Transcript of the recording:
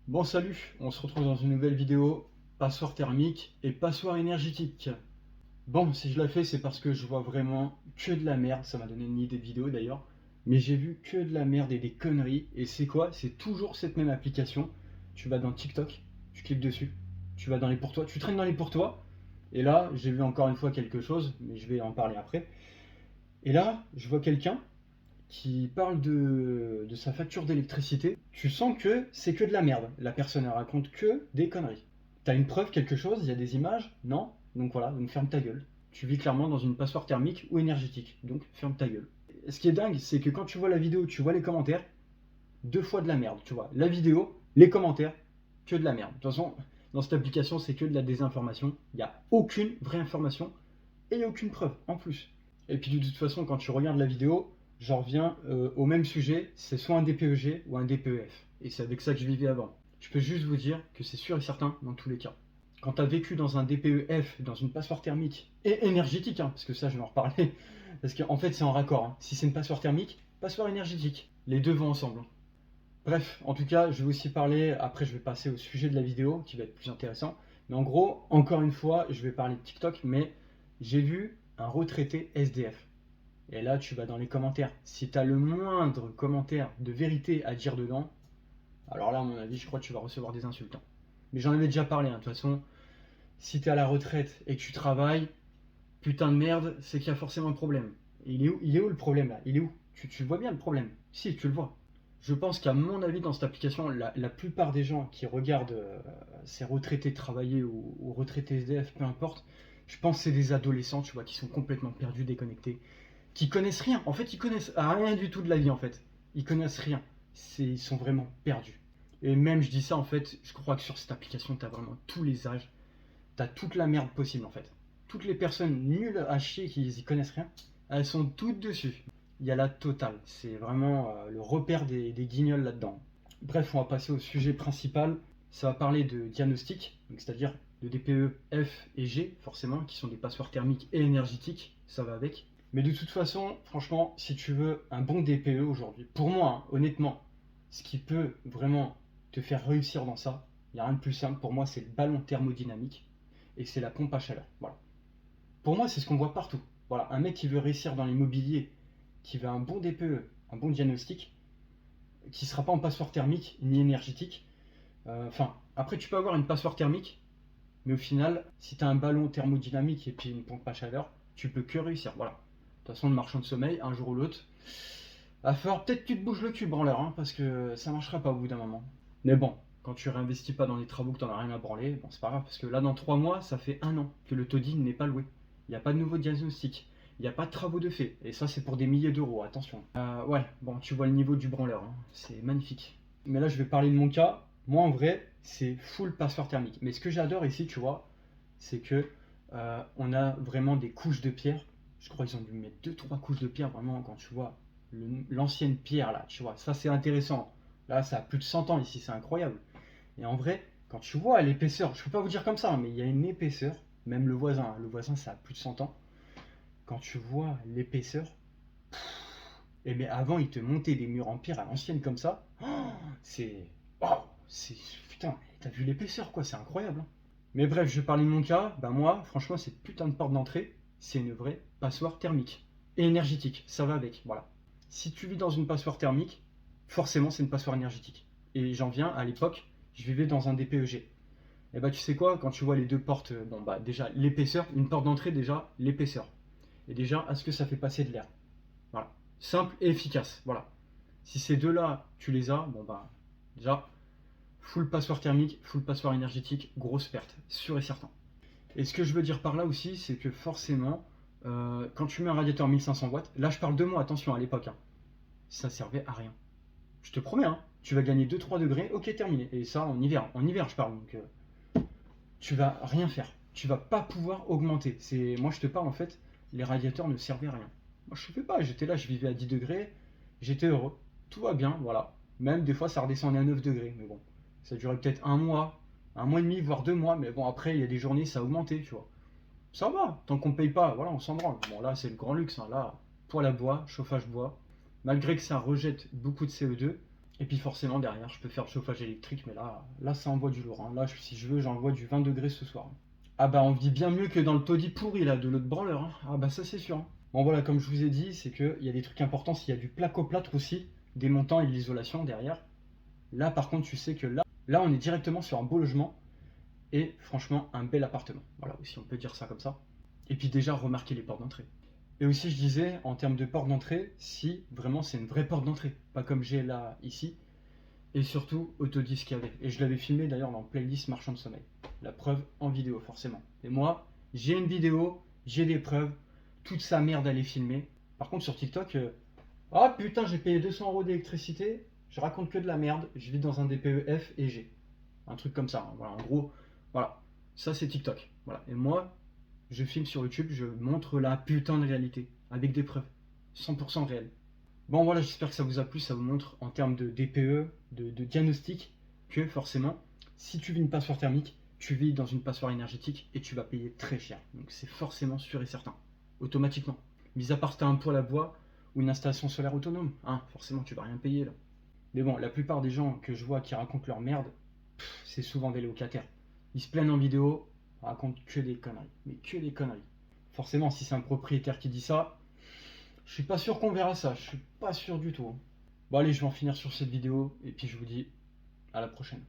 Bon salut, on se retrouve dans une nouvelle vidéo, passoire thermique et passoire énergétique. Bon, si je la fais, c'est parce que je vois vraiment que de la merde, ça m'a donné une idée de vidéo d'ailleurs, mais j'ai vu que de la merde et des conneries, et c'est quoi? C'est toujours cette même application, tu vas dans TikTok, tu cliques dessus, tu vas dans les pour toi, tu traînes dans les pour toi, et là, j'ai vu encore une fois quelque chose, mais je vais en parler après, et là, je vois quelqu'un qui parle de sa facture d'électricité, tu sens que c'est que de la merde. La personne elle raconte que des conneries. T'as une preuve, quelque chose, il y a des images? Non? Donc voilà, donc ferme ta gueule. Tu vis clairement dans une passoire thermique ou énergétique, donc ferme ta gueule. Ce qui est dingue, c'est que quand tu vois la vidéo, tu vois les commentaires, deux fois de la merde, tu vois. La vidéo, les commentaires, que de la merde. De toute façon, dans cette application, c'est que de la désinformation. Il n'y a aucune vraie information et il n'y a aucune preuve en plus. Et puis de toute façon, quand tu regardes la vidéo, j'en reviens au même sujet, c'est soit un DPEG ou un DPEF. Et c'est avec ça que je vivais avant. Je peux juste vous dire que c'est sûr et certain dans tous les cas. Quand tu as vécu dans un DPEF, dans une passoire thermique et énergétique, parce que ça je vais en reparler, parce qu'en fait c'est en raccord. Si c'est une passoire thermique, passoire énergétique, les deux vont ensemble. Bref, en tout cas, je vais aussi parler, après je vais passer au sujet de la vidéo qui va être plus intéressant. Mais en gros, encore une fois, je vais parler de TikTok, mais j'ai vu un retraité SDF. Et là, tu vas dans les commentaires. Si tu as le moindre commentaire de vérité à dire dedans, alors là, à mon avis, je crois que tu vas recevoir des insultes. Mais j'en avais déjà parlé, de toute façon. Si tu es à la retraite et que tu travailles, putain de merde, c'est qu'il y a forcément un problème. Et il est où le problème là? Il est où? Tu le vois bien le problème? Si, tu le vois. Je pense qu'à mon avis, dans cette application, la plupart des gens qui regardent ces retraités travailler ou retraités SDF, peu importe, je pense que c'est des adolescents, tu vois, qui sont complètement perdus, déconnectés, qui connaissent rien. En fait, ils connaissent rien du tout de la vie, en fait. Ils connaissent rien. Ils sont vraiment perdus. Et même, je dis ça, en fait, je crois que sur cette application, tu as vraiment tous les âges, tu as toute la merde possible, en fait. Toutes les personnes nulles à chier qui y connaissent rien, elles sont toutes dessus. Il y a la totale. C'est vraiment le repère des guignols là-dedans. Bref, on va passer au sujet principal. Ça va parler de diagnostic, c'est-à-dire de DPE F et G, forcément, qui sont des passoires thermiques et énergétiques. Ça va avec. Mais de toute façon, franchement, si tu veux un bon DPE aujourd'hui, pour moi, honnêtement, ce qui peut vraiment te faire réussir dans ça, il n'y a rien de plus simple. Pour moi, c'est le ballon thermodynamique et c'est la pompe à chaleur. Voilà. Pour moi, c'est ce qu'on voit partout. Voilà, un mec qui veut réussir dans l'immobilier, qui veut un bon DPE, un bon diagnostic, qui ne sera pas en passoire thermique ni énergétique. Enfin, après, tu peux avoir une passoire thermique, mais au final, si tu as un ballon thermodynamique et puis une pompe à chaleur, tu peux que réussir. Voilà. De toute façon, le marchand de sommeil, un jour ou l'autre, va falloir peut-être que tu te bouges le cul, branleur, parce que ça marchera pas au bout d'un moment. Mais bon, quand tu réinvestis pas dans des travaux que tu n'en as rien à branler, bon, c'est pas grave, parce que là, dans 3 mois, ça fait 1 an que le taudis n'est pas loué. Il n'y a pas de nouveau diagnostic. Il n'y a pas de travaux de fait. Et ça, c'est pour des milliers d'euros, attention. Ouais, bon, tu vois le niveau du branleur, c'est magnifique. Mais là, je vais parler de mon cas. Moi, en vrai, c'est full passoire thermique. Mais ce que j'adore ici, tu vois, c'est que on a vraiment des couches de pierre. Je crois qu'ils ont dû mettre 2 3 couches de pierre, vraiment, quand tu vois l'ancienne pierre, là, tu vois. Ça, c'est intéressant. Là, ça a plus de 100 ans ici, c'est incroyable. Et en vrai, quand tu vois l'épaisseur, je peux pas vous dire comme ça, mais il y a une épaisseur. Même le voisin, ça a plus de 100 ans. Quand tu vois l'épaisseur, et bien avant, ils te montaient des murs en pierre à l'ancienne comme ça. Oh, c'est. Waouh, c'est. Putain, t'as vu l'épaisseur, quoi, c'est incroyable. Mais bref, je parlais de mon cas. Bah, moi, franchement, cette putain de porte d'entrée, c'est une vraie passoire thermique. Et énergétique, ça va avec, voilà. Si tu vis dans une passoire thermique, forcément, c'est une passoire énergétique. Et j'en viens à l'époque, je vivais dans un DPEG. Et bah, tu sais quoi, quand tu vois les deux portes, bon, bah, déjà, l'épaisseur, une porte d'entrée, déjà, l'épaisseur. Et déjà, est-ce que ça fait passer de l'air? Voilà. Simple et efficace. Voilà. Si ces deux-là, tu les as, bon bah, déjà, full passoire thermique, full passoire énergétique, grosse perte, sûr et certain. Et ce que je veux dire par là aussi, c'est que forcément, quand tu mets un radiateur 1500 watts, là je parle de moi, attention à l'époque, ça servait à rien. Je te promets, tu vas gagner 2 3 degrés, ok, terminé. Et ça en hiver je parle, donc tu vas rien faire. Tu vas pas pouvoir augmenter. Moi je te parle en fait, les radiateurs ne servaient à rien. Moi je ne fais pas, j'étais là, je vivais à 10 degrés, j'étais heureux, tout va bien, voilà. Même des fois ça redescendait à 9 degrés, mais bon, ça durait peut-être un mois et demi, voire 2 mois, mais bon après il y a des journées ça a augmenté, tu vois. Ça va, tant qu'on paye pas, voilà, on s'en branle. Bon là c'est le grand luxe, là, poêle à bois, chauffage bois. Malgré que ça rejette beaucoup de CO2, Et puis forcément derrière, je peux faire le chauffage électrique, mais là ça envoie du lourd, hein. Là, si je veux, j'envoie du 20 degrés ce soir. Ah bah on vit bien mieux que dans le taudis pourri là, de l'autre branleur, hein. Ah bah ça c'est sûr, hein. Bon voilà, comme je vous ai dit, c'est qu'il y a des trucs importants, s'il y a du placoplâtre aussi, des montants et de l'isolation derrière. Là par contre, tu sais que là on est directement sur un beau logement, et franchement un bel appartement. Voilà, aussi on peut dire ça comme ça. Et puis déjà, remarquez les portes d'entrée. Et aussi, je disais, en termes de porte d'entrée, si vraiment c'est une vraie porte d'entrée, pas comme j'ai là, ici, et surtout autodisque qu'il y avait. Et je l'avais filmé d'ailleurs dans playlist Marchand de sommeil. La preuve en vidéo, forcément. Et moi, j'ai une vidéo, j'ai des preuves, toute sa merde à les filmer. Par contre, sur TikTok, ah putain, j'ai payé 200 € d'électricité, je raconte que de la merde, je vis dans un DPE F et G. Un truc comme ça, hein. Voilà, en gros, voilà. Ça, c'est TikTok. Voilà. Et moi, je filme sur YouTube, je montre la putain de réalité, avec des preuves, 100% réelles. Bon voilà, j'espère que ça vous a plu, ça vous montre en termes de DPE, de diagnostic, que forcément, si tu vis une passoire thermique, tu vis dans une passoire énergétique et tu vas payer très cher. Donc c'est forcément sûr et certain, automatiquement. Mis à part si tu as un poêle à bois ou une installation solaire autonome, hein, forcément tu vas rien payer là. Mais bon, la plupart des gens que je vois qui racontent leur merde, c'est souvent des locataires. Ils se plaignent en vidéo, racontent que des conneries, mais que des conneries. Forcément, si c'est un propriétaire qui dit ça, je suis pas sûr qu'on verra ça, je suis pas sûr du tout. Bon allez, je vais en finir sur cette vidéo, et puis je vous dis à la prochaine.